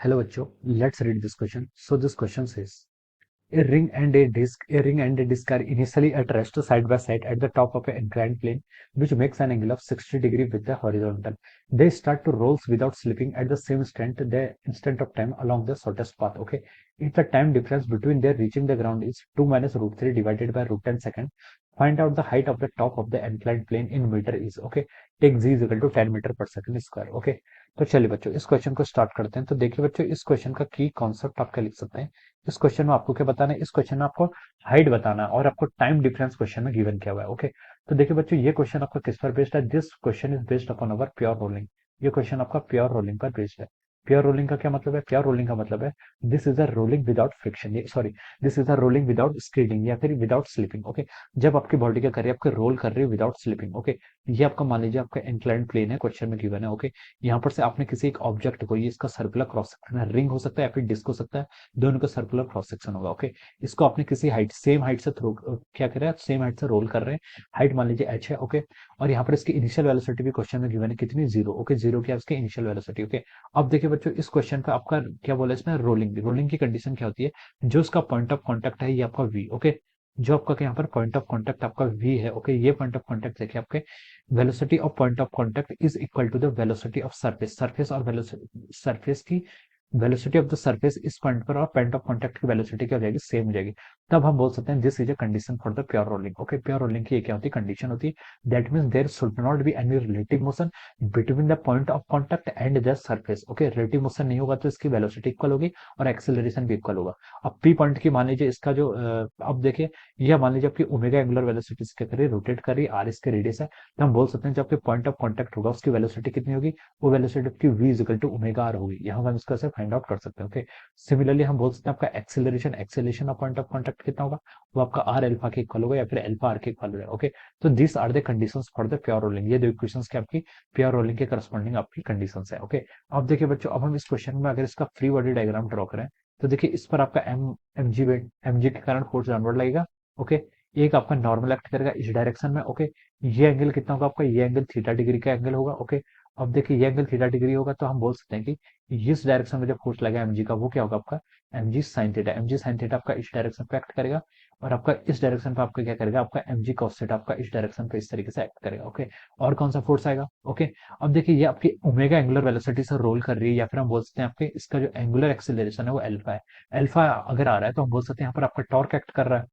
Hello बच्चों, let's read this question. So this question says, a ring and a disc are initially at rest side by side at the top of an inclined plane, which makes an angle of 60 degree with the horizontal. They start to roll without slipping at the same instant of time along the shortest path. Okay, if the time difference between their reaching the ground is 2 minus root 3 divided by root 10 second, find out the height of the top of the inclined plane in meter is. Okay, take z is equal to 10 metre पर second square. Okay, तो चलिए बच्चों इस question को start करते हैं. तो देखिए बच्चों, इस क्वेश्चन का की कॉन्सेप्ट आप क्या लिख सकते हैं. इस क्वेश्चन में आपको क्या बताना है, इस क्वेश्चन में आपको हाइट बताना है और आपको टाइम डिफरेंस क्वेश्चन में गिवन किया हुआ है. ओके, तो देखिए बच्चों, ये क्वेश्चन आपका किस पर बेस्ड है. This question is based upon our pure rolling. ये क्वेश्चन आपका प्योर रोलिंग पर बेस्ड है. प्योर रोलिंग का क्या मतलब है. प्योर रोलिंग का मतलब है this is a rolling without friction, sorry, this is a rolling without skidding या फिर विदाउट स्लिपिंग. ओके, जब आपकी बॉडी क्या कर रही है, आपके रोल कर रही है विदाउट स्लिपिंग. ओके, ये आपका मान लीजिए आपका इंक्लाइंड प्लेन है, क्वेश्चन में गिवन है. ओके, यहाँ पर से आपने किसी एक ऑब्जेक्ट को, ये इसका सर्कुलर क्रॉस सेक्शन है, रिंग हो सकता है या फिर डिस्क हो सकता है, दोनों का सर्कुलर क्रॉस सेक्शन होगा. ओके, इसको आपने किसी हाइट, सेम हाइट से थ्रो क्या कर रहे हैं, सेम हाइट से रोल कर रहे हैं. हाइट मान लीजिए h है. ओके, और यहाँ पर इसकी इनिशियल वेलोसिटी भी क्वेश्चन में गिवन है, कितनी, जीरो. ओके, जीरो की इसकी इनिशियल वेलोसिटी. ओके, अब देखिए बच्चों, इस क्वेश्चन पे आपका क्या बोला, इसमें रोलिंग. रोलिंग की कंडीशन क्या होती है, जो उसका पॉइंट ऑफ कॉन्टेक्ट है ये आपका v. ओके, जो आपका यहाँ पर पॉइंट ऑफ कॉन्टेक्ट आपका v है. ओके, ये पॉइंट ऑफ कॉन्टेक्ट देखिए आपके velocity of point of contact is equal to the velocity of surface. Surface और सरफेस की वेलोसिटी ऑफ द सरफेस इस पॉइंट पर और पॉइंट ऑफ कॉन्टेक्ट की वेलोसिटी क्या हो जाएगी, सेम हो जाएगी. तब हम बोल सकते हैं this is a condition for the pure rolling. Okay, pure rolling की ये क्या होती है, कंडीशन होती है. That means there should not be any relative motion between the point of contact and the surface. Okay, relative motion नहीं होगा तो इसकी वेलोसिटी इक्वल होगी और एक्सेलरेशन भी इक्वल होगा. अब पी पॉइंट की मान लीजिए इसका जो अब देखिए, यह मान लीजिए आपकी ओमेगा एंगुलर वेलोसिटी क्या कर रही है, रोटेट कर रही है, आर इसके रेडियस है. तो हम बोल सकते हैं जो आपके पॉइंट ऑफ कॉन्टेक्ट होगा उसकी वेलोसिटी कितनी होगी, वो वेलोसिटी आपकी v equal to omega R होगी. यहाँ हम इसका से फाइंड आउट कर सकते हैं. ओके, सिमिलरली हम बोल सकते हैं आपका acceleration, acceleration of point of contact कितना होगा, वो आपका आर अल्फा के इक्वल होगा या फिर अल्फा आर के इक्वल होगा. ओके, तो this are the conditions for the pure rolling. ये दो इक्वेशंस की आपकी प्योर रोलिंग के करस्पॉन्डिंग आपकी कंडीशंस है. ओके, अब देखिए बच्चों, अब हम इस क्वेश्चन में अगर इसका फ्री बॉडी डायग्राम ड्रॉ करें तो देखिए इस पर आपका एम जी के कारण फोर्स डाउनवर्ड लगेगा. ओके, एक आपका नॉर्मल एक्ट करेगा इस डायरेक्शन में. ओके, ये एंगल कितना होगा आपका, ये एंगल थीटा डिग्री का एंगल होगा. ओके, अब देखिए ये एंगल थीटा डिग्री होगा तो हम बोल सकते हैं कि इस डायरेक्शन में जो फोर्स लगा एमजी का वो क्या होगा आपका MG sine theta. MG sine theta आपका इस डायरेक्शन पे एक्ट करेगा और आपका इस डायरेक्शन पे आपका क्या करेगा, आपका एमजी कॉस थीटा आपका इस डायरेक्शन पे इस तरीके से एक्ट करेगा. ओके, और कौन सा फोर्स आएगा. ओके, अब देखिए ये आपकी ओमेगा एंगुलर वेलोसिटी से रोल कर रही है या फिर हम बोल सकते हैं आपके इसका जो एंगुलर एक्सेलरेशन है वो अल्फा है. अल्फा अगर आ रहा है तो हम बोल सकते हैं यहाँ पर आपका टॉर्क एक्ट कर रहा है.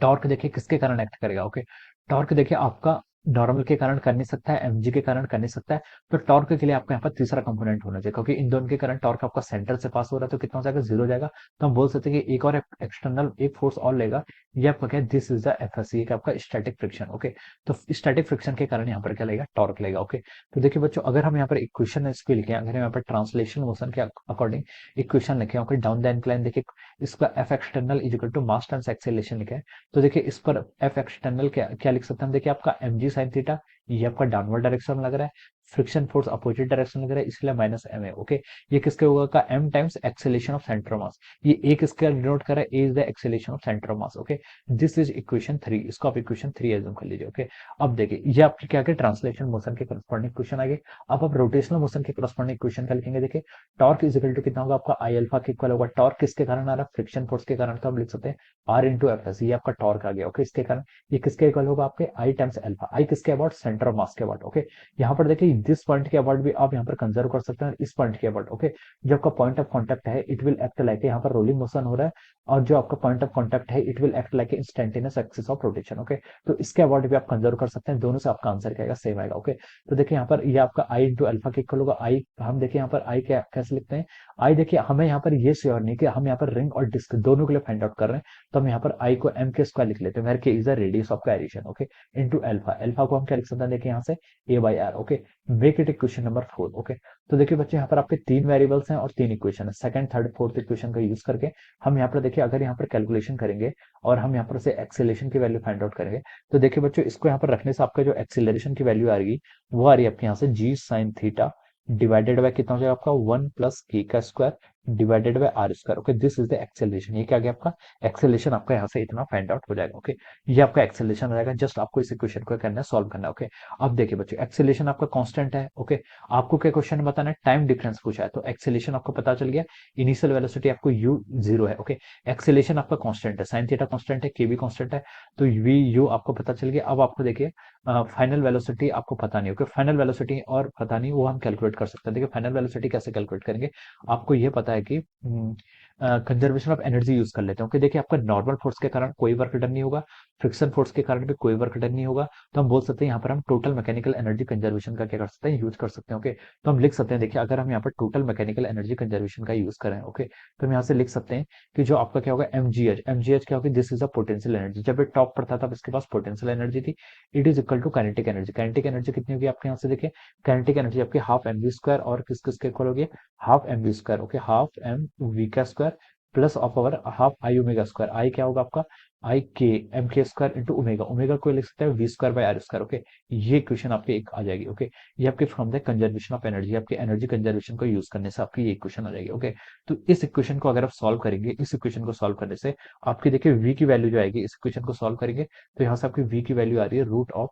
टॉर्क देखिए किसके कारण एक्ट करेगा. ओके, टॉर्क देखिए आपका नॉर्मल के कारण कर नहीं सकता है, एमजी के कारण कर नहीं सकता है. तो टॉर्क के लिए आपको यहाँ पर तीसरा कंपोनेंट होना चाहिए, क्योंकि इन दोनों के कारण टॉर्क आपका सेंटर से पास हो रहा है तो कितना हो जाएगा, जीरो हो जाएगा. तो हम बोल सकते हैं कि एक और एक्सटर्नल एक फोर्स और लेगा, ये आपका क्या है, दिस इज द एफएस, ये आपका स्टैटिक फ्रिक्शन. ओके, तो स्टैटिक फ्रिक्शन के कारण यहाँ पर क्या लेगा, टॉर्क लेगा. ओके, तो देखिए बच्चों, अगर हम यहाँ पर इक्वेशन इसको लिखे, अगर हम यहाँ पर ट्रांसलेशन मोशन के अकॉर्डिंग इक्वेशन लिखे, ओके, डाउन द इंक्लाइन देखिए इसका F external is equal to mass times acceleration लिखा है. तो देखिए इस पर एफ एक्सटर्नल क्या क्या लिख सकते हैं हम, देखिए आपका एम जी साइन थीटा, ये आपका डाउनवर्ड डायरेक्शन में लग रहा है, फ्रिक्शन फोर्स अपोजिट डायरेक्शन लग रहा है, इसलिए माइनस एम है. ओके, ये किसके होगा का M times acceleration of centre mass, ये ए किसका डिनोट कर रहा है, A is the acceleration of centre mass. Okay, this is equation 3, इसको आप इक्वेशन 3 एज्यूम कर लीजिए. ओके, अब देखिए ये आपकी क्या है, ट्रांसलेशन मोशन के करस्पॉन्डिंग इक्वेशन आ गई. अब आप रोटेशनल मोशन के करस्पॉन्डिंग इक्वेशन का लिखेंगे. देखिए टॉर्क इज इक्वल टू कितना होगा आपका आई अल्फा के इक्वल होगा. टॉर्क किसके कारण आ रहा है, फ्रिक्शन फोर्स के कारण, तो हम लिख सकते हैं आर इंटू एफ एस, ये आपका टॉर्क आ गया. ओके, इसके कारण ये किसके इक्वल होगा, आपके आई टाइम्स अल्फा. आई किसके अबाउट, सेंटर ऑफ मास के अबाउट. ओके, यहाँ पर देखिए दिस पॉइंट के अबाउट भी आप यहाँ पर कंजर्व कर सकते हैं, इस पॉइंट के अबाउट. ओके, जो आपका पॉइंट ऑफ कॉन्टेक्ट है इट विल एक्ट लाइक, यहाँ पर रोलिंग मोशन हो रहा है, और जो आपका पॉइंट ऑफ कॉन्टेक्ट है it will act like instantaneous axis of rotation. Okay, तो इसके अबाउट भी आप कंजर्व कर सकते हैं, दोनों से आपका आंसर क्या आएगा, सेम आएगा. ओके, तो देखिए यहाँ पर ये आपका आई इंटू अल्फा के इक्वल होगा. आई हम देखिए यहाँ पर आई क्या कैसे लिखते हैं, आई देखिए हमें यहाँ पर ये श्योर नहीं कि हम यहाँ पर रिंग और डिस्क दोनों के लिए फाइंड आउट कर रहे हैं, तो हम यहाँ पर आई को एम के स्क्वायर लिख लेते हैं, where K is the radius of gyration. Okay, into alpha, alpha को हम क्या लिख सकते हैं, देखिए यहाँ से A by R. Okay, make it equation number 4. Okay, तो देखिए बच्चे यहाँ पर आपके तीन वेरिएबल्स हैं और तीन इक्वेशन है, सेकंड थर्ड फोर्थ इक्वेशन का यूज करके हम यहाँ पर देखिए अगर यहाँ पर कैलकुलेशन करेंगे और हम यहाँ पर से एक्सेलरेशन की वैल्यू फाइंड आउट करेंगे, तो देखिए बच्चों इसको यहाँ पर रखने से आपका जो एक्सेलरेशन की वैल्यू आ रही वो आ रही है आपके यहाँ से G sine theta divided by कितना हो जाएगा आपका 1 प्लस के का square divided by R square. Okay, this is the acceleration. ये क्या आ गया आपका एक्सेलरेशन, आपका यहाँ से इतना फाइंड आउट हो जाएगा। ओके, ये आपका एक्सेलरेशन हो जाएगा। जस्ट आपको इस इक्वेशन को करना है, सॉल्व करना है। ओके, अब देखिए बच्चों, एक्सेलरेशन आपका कांस्टेंट है। ओके, आपको क्या क्वेश्चन में बताना है, टाइम डिफरेंस पूछा है, तो एक्सेलरेशन आपको पता चल गया। इनिशियल वेलोसिटी आपको u 0 है। ओके, एक्सेलरेशन आपका कांस्टेंट है, साइन थीटा कांस्टेंट है, के भी कांस्टेंट है, तो v u आपको पता चल गया। अब आपको देखिए फाइनल वेलोसिटी आपको पता नहीं। ओके, फाइनल वेलोसिटी और पता नहीं, वो हम कैलकुलेट कर सकते हैं। देखिए फाइनल वेलोसिटी कैसे कैलकुलेट करेंगे, आपको ये पता है कि कंजर्वेशन ऑफ एनर्जी यूज कर लेते हैं। ओके, देखिए आपका नॉर्मल फोर्स के कारण कोई वर्क डन नहीं होगा, फ्रिक्शन फोर्स के कारण भी कोई वर्क डन नहीं होगा, तो हम बोल सकते हैं यहाँ पर हम टोटल मैकेनिकल एनर्जी कंजर्वेशन का क्या कर सकते हैं, यूज कर सकते हैं। ओके, तो हम लिख सकते हैं, देखिए अगर हम यहाँ पर टोटल मैकेनिकल एनर्जी कंजर्वेशन का यूज करें, ओके, तो हम यहाँ से लिख सकते हैं कि जो आपका क्या होगा, mgh क्या होगी, this is a potential energy. जब ये टॉप पर था तब इसके पास पोटेंशियल एनर्जी थी, it is equal to kinetic energy. Kinetic energy कितनी होगी आपके यहाँ से देखिए, काइनेटिक एनर्जी आपकी हाफ एम वी स्क्वायर और किस किसके इक्वल होगी, half M V square. Okay, half M V का square plus of our half I omega square. I क्या होगा आपका, आई के एम के स्क्वायर इंटू ओमेगा, ओमेगा को लिख सकते हैं V square by R square. Okay, ये क्वेश्चन आपके एक आ जाएगी। ओके, ये आपके from the conservation of energy, आपके एनर्जी कंजर्वेशन को यूज करने से आपकी ये इक्वेशन आ जाएगी। ओके, तो इस इक्वेशन को अगर आप सॉल्व करेंगे, इस इक्वेशन को सॉल्व करने से आपकी देखिए v की वैल्यू जो आएगी, इस इक्वेशन को सॉल्व करेंगे तो यहाँ से आपकी v की वैल्यू आ रही है root of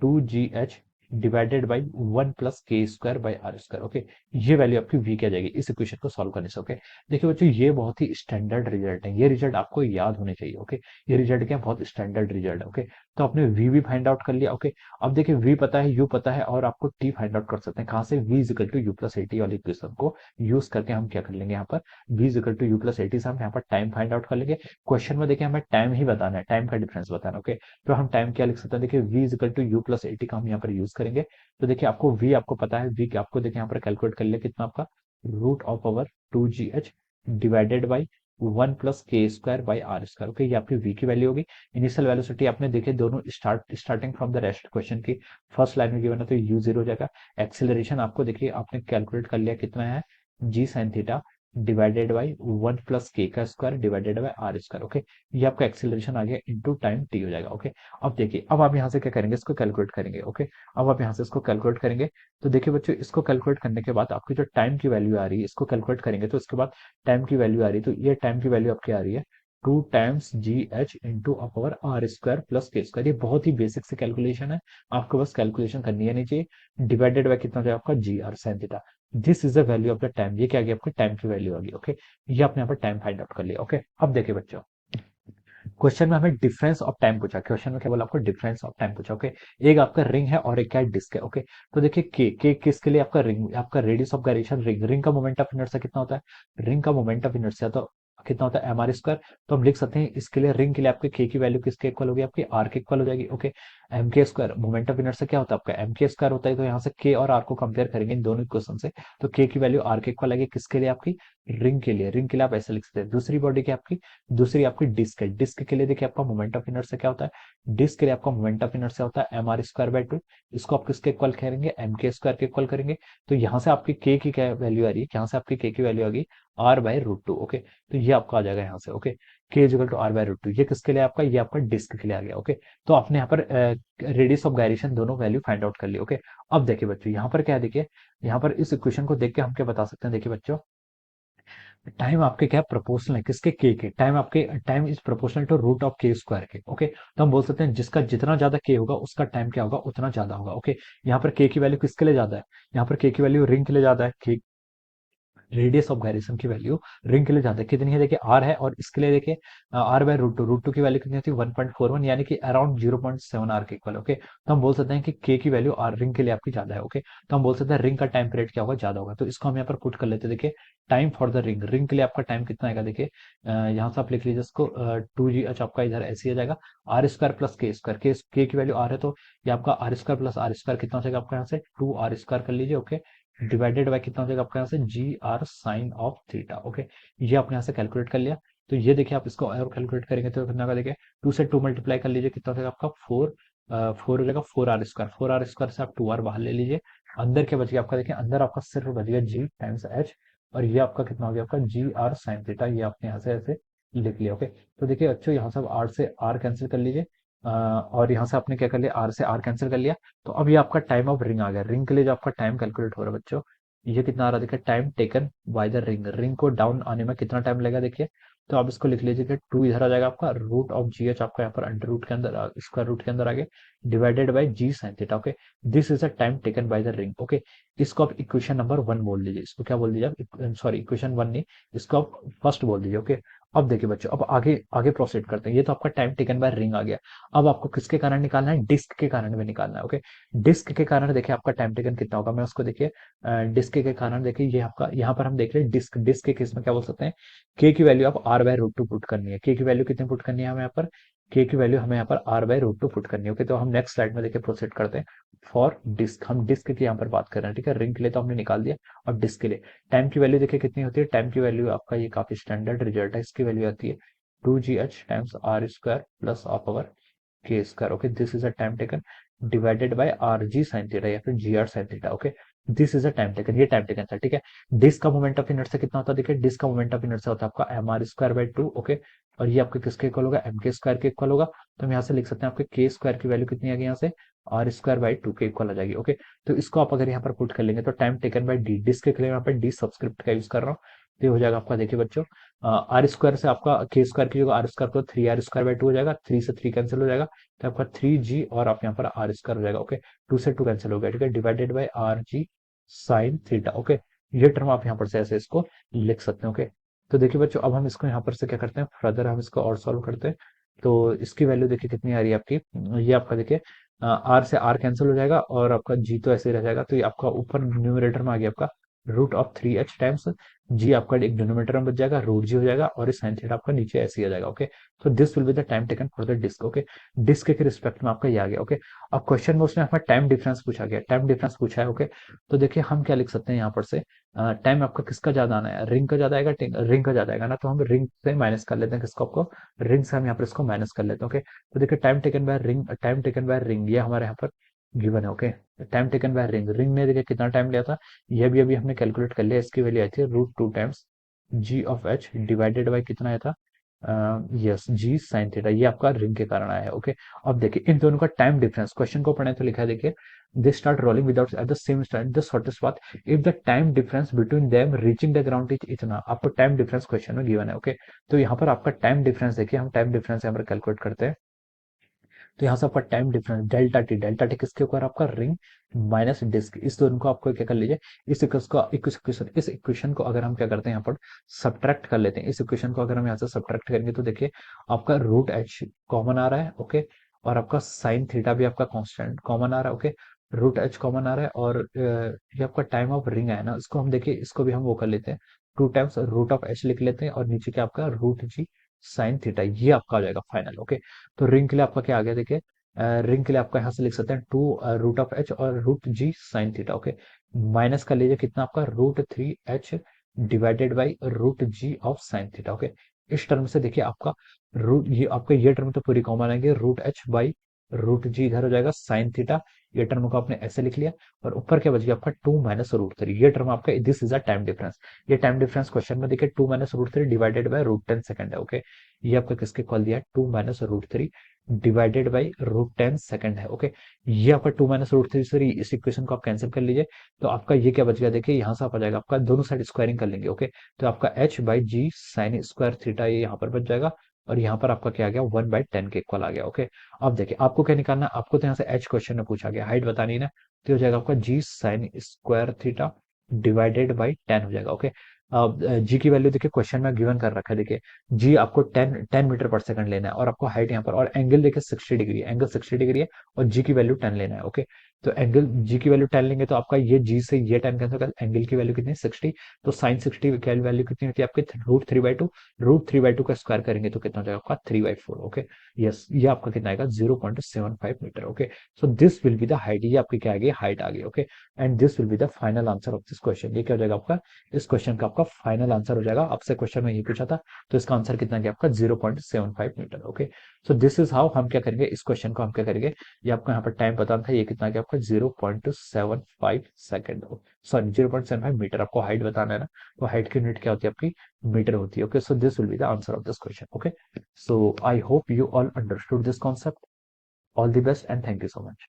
2gh divided by 1 plus K square by R square. Okay, ये वैल्यू आपकी v की आ जाएगी इस इक्वेशन को सॉल्व करने से। ओके, देखिए बच्चों, ये बहुत ही स्टैंडर्ड रिजल्ट है, ये रिजल्ट आपको याद होने चाहिए। ओके, ये रिजल्ट क्या, बहुत स्टैंडर्ड रिजल्ट है। ओके, तो आपने v भी फाइंड आउट कर लिया। ओके, अब देखिए v पता है, u पता है, और आपको t फाइंड आउट कर सकते हैं कहाँ से, v is equal to U plus AT वाली इक्वेशन को यूज करके हम क्या कर लेंगे, यहाँ पर v is equal to U plus AT से हम यहाँ पर टाइम फाइंड आउट कर लेंगे। क्वेश्चन में देखिए हमें टाइम ही बताना है, टाइम का डिफरेंस बताना है। ओके, तो हम टाइम क्या लिख सकते हैं, देखिए v is equal to U plus AT का हम यहाँ पर यूज करेंगे। तो देखिए आपको v आपको पता है, v आपको देखिए यहाँ पर कैलकुलेट कर लिया कितना आपका, root of over 2gh divided by 1 plus K square by R square. Okay, ये आपकी v की वैल्यू होगी। इनिशियल वेलोसिटी आपने देखे दोनों starting from the rest question की फर्स्ट लाइन में गिवन है, तो u जीरो हो जाएगा। एक्सेलरेशन आपको देखिए आपने कैलकुलेट कर लिया कितना है, g sine theta divided by 1 plus K का square divided by R square. Okay, ये आपका एक्सेलरेशन आ गया इनटू टाइम t हो जाएगा। ओके, अब देखिए, अब आप यहाँ से क्या करेंगे, इसको कैलकुलेट करेंगे। ओके, अब आप यहाँ से इसको कैलकुलेट करेंगे, तो देखिए बच्चों, इसको कैलकुलेट करने के बाद आपकी जो टाइम की वैल्यू आ रही है, इसको कैलकुलेट करेंगे तो इसके बाद टाइम की वैल्यू आ रही है, तो ये टाइम की वैल्यू आपकी आ रही है 2 times G H into upon R square plus K square. ये बहुत ही बेसिक से कैलकुलेशन है, आपको बस कैलकुलेशन करनी है नीचे, डिवाइडेड बाय कितना हो जाएगा आपका G R sine theta. This is the value of the time, ये क्या आ गया आपकी टाइम की वैल्यू आ गई। ओके, ये आपने यहाँ पर टाइम फाइंड आउट कर लिया। ओके, अब देखिए बच्चों, क्वेश्चन में हमें डिफरेंस ऑफ टाइम पूछा, क्वेश्चन में केवल आपको डिफरेंस ऑफ टाइम पूछा। ओके, एक आपका रिंग है और एक क्या डिस्क है। ओके, तो देखिए के किसके लिए, आपका रिंग, आपका radius of gyration ring, ring का मोमेंट ऑफ इनर्शिया कितना होता है, रिंग का मोमेंट ऑफ इनर्शिया तो कितना होता है, एम आर स्क्वायर। तो हम लिख सकते हैं इसके लिए, रिंग के लिए आपके के की वैल्यू किसके इक्वल होगी, आपकी आर के इक्वल हो जाएगी। ओके, एम के स्क्वायर, मोमेंट ऑफ इनर्शिया क्या होता है आपका, एम के स्क्वायर होता है, तो यहाँ से के और आर को कंपेयर करेंगे इन दोनों इक्वेशन से, तो के की वैल्यू आर के इक्वल आएगी किसके लिए, आपकी रिंग के लिए। रिंग के लिए आप ऐसे लिख सकते हैं। दूसरी बॉडी की आपकी, दूसरी आपकी डिस्क है, डिस्क के लिए देखिए आपका मोमेंट ऑफ इनर्शिया क्या होता है, डिस्क के लिए आपका मोमेंट ऑफ इनर्शिया होता है M R square by two, इसको आप किसके इक्वल करेंगे, एम के स्क्वायर के इक्वल करेंगे। तो यहाँ से आपकी के की क्या वैल्यू आ रही है, यहाँ से आपकी के की वैल्यू आ गई R by root two. Okay, तो ये आपका आ जाएगा यहाँ से। Okay, K is equal to R by root two, ये किसके लिए आपका, ये आपका डिस्क के लिए आ गया। ओके, तो आपने यहाँ पर रेडियस ऑफ गायरेशन दोनों वैल्यू फाइंड आउट कर ली। ओके, अब देखिए बच्चों, यहाँ पर क्या है, देखिए यहाँ पर इस इक्वेशन को देख के हम क्या बता सकते हैं, देखिए बच्चों, टाइम आपके क्या प्रोपोर्शनल है किसके, के टाइम, आपके time is proportional to root of K square के। ओके, तो हम बोल सकते हैं जिसका जितना ज्यादा के होगा उसका टाइम क्या होगा, उतना ज्यादा होगा। ओके, यहाँ पर के की वैल्यू किसके लिए ज्यादा है, यहाँ पर के की वैल्यू रिंग के लिए ज्यादा है, के रेडियस ऑफ गायरेशन की वैल्यू रिंग के लिए ज्यादा है, कितनी है देखिए आर है, और इसके लिए देखिए आर बाय रूट टू की वैल्यू कितनी होती है 1.41, यानी कि अराउंड 0.7 आर के इक्वल। ओके, तो हम बोल सकते हैं कि के की वैल्यू आर रिंग के लिए आपकी ज्यादा है। ओके, तो हम बोल सकते हैं रिंग का टाइम पीरियड क्या होगा, ज्यादा होगा, तो इसको हम यहाँ पर पुट कर लेते हैं। देखिए time for the ring, ring के लिए आपका टाइम कितना आएगा, देखिए यहाँ से आप लिख लीजिए इसको 2g एच आपका इधर ऐसे ही आ जाएगा, R square plus K square, K की वैल्यू आर है, तो ये आपका R square plus R square कितना हो जाएगा आपका यहाँ से 2 आर स्क्वायर कर लीजिए। ओके, डिवाइडेड बाय कितना हो जाएगा आपके यहाँ से G R sine of theta. Okay, ये आपने यहाँ से कैलकुलेट कर लिया, तो ये देखिए आप इसको और कैलकुलेट करेंगे तो कितना होगा, देखिए 2 से 2 मल्टीप्लाई कर लीजिए, कितना हो जाएगा आपका 4, 4 हो जाएगा 4 आर स्क्वायर, 4 आर स्क्वायर से आप 2 आर बाहर ले लीजिए, अंदर क्या बच गया आपका, देखिए अंदर आपका सिर्फ बच गया जी टाइम्स एच, और ये आपका कितना हो गया आपका जी आर साइन थीटा, ये आपने यहाँ से ऐसे लिख लिया। ओके, तो देखिए अच्छो यहाँ से आर से आर कैंसिल कर लीजिए, और यहाँ से आपने क्या कर लिया, आर से आर कैंसिल कर लिया, तो अब ये आपका टाइम ऑफ रिंग आ गया। रिंग के लिए जो आपका टाइम कैलकुलेट हो रहा है बच्चों, ये कितना आ रहा है देखिए, time taken by the ring, ring को डाउन आने में कितना टाइम लगेगा देखिए। तो आप इसको लिख लीजिए कि 2 इधर आ जाएगा आपका, रूट ऑफ जी एच आपका यहाँ पर अंडर रूट के अंदर, स्क्वायर रूट के अंदर आ गया, divided by G sine theta. Okay, this is the time taken by the ring. Okay, इसको आप इक्वेशन नंबर 1 बोल दीजिए, इसको क्या बोल दीजिए आप, सॉरी इक्वेशन 1 नहीं, इसको आप फर्स्ट बोल दीजिए। ओके, अब देखिए बच्चों, अब आगे आगे प्रोसीड करते हैं। ये तो आपका टाइम टेकन बाय रिंग आ गया। अब आपको किसके कारण निकालना है, डिस्क के कारण में निकालना है। ओके, डिस्क के कारण देखिए आपका टाइम टेकन कितना होगा, मैं उसको देखिए डिस्क के कारण देखिए, ये आपका यहाँ पर हम देख रहे हैं डिस्क, डिस्क के केस में क्या बोल सकते हैं, के की वैल्यू आप R by root two put करनी है। के की वैल्यू कितनी पुट करनी है हमें यहाँ पर, के की वैल्यू हमें यहाँ पर R by root two put करनी है। ओके, तो हम नेक्स्ट स्लाइड में देखिए प्रोसीड करते हैं। फॉर डिस्क, हम डिस्क की यहाँ पर बात कर रहे हैं, ठीक है, रिंग के लिए तो हमने निकाल दिया। और डिस्क के लिए टाइम की वैल्यू देखिए कितनी होती है, टाइम की वैल्यू आपका ये काफी स्टैंडर्ड रिजल्ट है, इसकी वैल्यू आती है 2gh times R square plus of power K square. Okay, this is a time taken divided by R G sine theta या फिर G R sine theta. Okay, this is a time taken, ये time taken था, ठीक है। Disc का moment of inertia कितना होता है देखिए, डिस्क का मोमेंट ऑफ इनर्शिया होता है आपका M R square by 2। Okay, और ये आपके किसके इक्वल होगा, एम के स्क्वायर के इक्वल होगा। तो हम यहाँ से लिख सकते हैं आपके के स्क्वायर की वैल्यू कितनी आ गई यहाँ से, आर स्क्वायर बाय 2 के इक्वल आ जाएगी। ओके, तो इसको आप अगर यहाँ पर पुट कर लेंगे तो time taken by D, disc के लिए यहाँ पर डी सब्सक्रिप्ट का यूज कर रहा हूँ, तो ये हो जाएगा आपका देखिए बच्चों, आर स्क्वायर से आपका के स्क्वायर की जगह आर स्क्वायर को 3 r स्क्वायर बाय 2 हो जाएगा, 3 से 3 कैंसिल हो जाएगा, तो आपका 3g और आप यहाँ पर आर स्क्वायर हो जाएगा। ओके, 2 से 2 कैंसिल हो गया, ठीक है, divided by R G sine theta. Okay, ये टर्म आप यहाँ पर से ऐसे इसको लिख सकते हैं। ओके, तो देखिए बच्चों, अब हम इसको यहाँ पर से क्या करते हैं, फर्दर हम इसको और सॉल्व करते हैं। तो इसकी वैल्यू देखिए कितनी आ रही है आपकी, ये आपका देखिए आर से आर कैंसिल हो जाएगा और आपका जी तो ऐसे ही रह जाएगा, तो ये आपका ऊपर न्यूमरेटर में आ गया आपका रूट ऑफ 3h टाइम्स जी, आपका एक डिनोमिनेटर में बच जाएगा, रूट जी हो जाएगा, और इस साइन थीटा आपका नीचे ऐसे ही आ जाएगा। ओके, तो this will be the time taken for the disc. Okay, disc के रिस्पेक्ट में आपका ये आ गया। ओके, अब क्वेश्चन में उसने आपका टाइम डिफरेंस पूछा गया, टाइम डिफरेंस पूछा है। ओके, तो देखिए हम क्या लिख सकते हैं यहाँ पर से, टाइम आपका किसका ज्यादा आना है, रिंग का ज्यादा आएगा, रिंग का ज्यादा आएगा ना, तो हम रिंग से माइनस कर लेते हैं किसको, आपको रिंग से हम यहाँ पर इसको माइनस कर लेते हैं। ओके, तो देखिए time taken bye ring, time taken bye ring ये हमारे यहाँ पर गिवन है। Okay, time taken bye ring, ring ने देखिए कितना टाइम लिया था, ये भी अभी हमने कैलकुलेट कर लिया, इसकी वैल्यू आई थी root 2 times G of H divided by कितना आया था, यस जी साइन थीटा, ये आपका रिंग के कारण आया है। ओके, अब देखिए इन दोनों का टाइम डिफरेंस, क्वेश्चन को पढ़े तो लिखा है देखिए, they start rolling without at the same start the shortest path if the time difference between them reaching the ground is इतना, आपको टाइम डिफरेंस क्वेश्चन में गिवन है। ओके, तो यहाँ पर आपका टाइम डिफरेंस देखिए, हम टाइम डिफरेंस यहाँ पर कैलकुलेट करते हैं। तो यहाँ से आपका time difference delta T, delta T किसके ऊपर, आपका रिंग माइनस डिस्क, इस दोनों को आपको क्या कर लीजिए, इस इक्वेशन को अगर हम क्या करते हैं यहाँ पर सब्ट्रैक्ट कर लेते हैं, इस इक्वेशन को अगर हम यहाँ से सब्ट्रैक्ट करेंगे तो देखिए आपका रूट एच कॉमन आ रहा है। ओके, और आपका साइन थीटा भी आपका कांस्टेंट कॉमन आ रहा है। ओके, रूट एच कॉमन आ रहा है, और ये आपका टाइम ऑफ रिंग है ना, इसको हम देखिए, इसको भी हम वो कर लेते हैं, 2 टाइम्स रूट ऑफ एच लिख लेते हैं, और नीचे क्या आपका रूट जी साइन थीटा, ये आपका हो जाएगा फाइनल। ओके, तो रिंग के लिए आपका क्या आ गया देखिए, रिंग के लिए आपका यहाँ से लिख सकते हैं 2 रूट ऑफ एच और root G sine theta. Okay, minus कर लीजिए कितना आपका root 3h divided by root G of sine theta. Okay, इस टर्म से देखिए आपका रूट, ये आपका ये टर्म तो पूरी कॉमन आएंगे, रूट एच बाई रूट जी इधर हो जाएगा साइन थीटा, ये टर्म को आपने ऐसे लिख लिया, और ऊपर क्या बच गया आपका 2 माइनस रूट थ्री, ये टर्म आपका, this is a time difference. ये टाइम डिफरेंस क्वेश्चन में देखिए 2 minus root three divided by root 10 second है। ओके, ये आपका किसके कॉल दिया है, 2 minus root three divided by root 10 second है। ओके, ये आपका 2 माइनस रूट थ्री, सॉरी इस इक्वेशन को आप कैंसिल कर लीजिए, तो आपका ये क्या बच गया देखिए, यहाँ से आप आ जाएगा आपका, दोनों साइड स्क्वायरिंग कर लेंगे। ओके, तो आपका H by G sine square theta ये यहाँ पर बच जाएगा, और यहाँ पर आपका क्या आ गया 1/10 के इक्वल आ गया। ओके, अब देखिए आपको क्या निकालना है, आपको तो यहाँ से एच क्वेश्चन में पूछा गया, हाइट बतानी है ना, तो हो जाएगा आपका G sine square theta divided by 10 हो जाएगा। ओके, अब जी की वैल्यू देखिए क्वेश्चन में गिवन कर रखा है, देखिए जी आपको 10 मीटर पर सेकंड लेना है, और आपको हाइट यहाँ पर, और एंगल देखिए 60 डिग्री है, एंगल 60 डिग्री है, और जी की वैल्यू 10 लेना है। ओके, तो एंगल जी की वैल्यू 10 लेंगे तो आपका ये जी से ये 10 कैंसिल कर, एंगल की वैल्यू कितनी 60, तो साइन 60 की वैल्यू कितनी होती है आपके रूट 3/2, रूट 3/2 का स्क्वायर करेंगे तो कितना हो जाएगा आपका 3/4। ओके, यस, ये आपका कितना आएगा 0.75 metre. Okay, so this will be the height, ये आपकी क्या आ गई, हाइट आ गई। Okay, and this will be the final answer of this question, ये क्या हो जाएगा आपका, इस क्वेश्चन का आपका फाइनल आंसर हो जाएगा। आपसे क्वेश्चन में ये पूछा था, तो इसका आंसर कितना गया आपका 0.75 metre. Okay, so this is how हम क्या करेंगे, इस क्वेश्चन को हम क्या करेंगे, ये आपको यहाँ पर टाइम बताना था, ये कितना गया आपका 0.75 सेकंड, सॉरी 0.75 मीटर, आपको हाइट बताना है ना, तो हाइट की यूनिट क्या होती है आपकी, मीटर होती है। Okay, so this will be the answer of this question. Okay, so I hope you all understood this concept, all the best and thank you so much.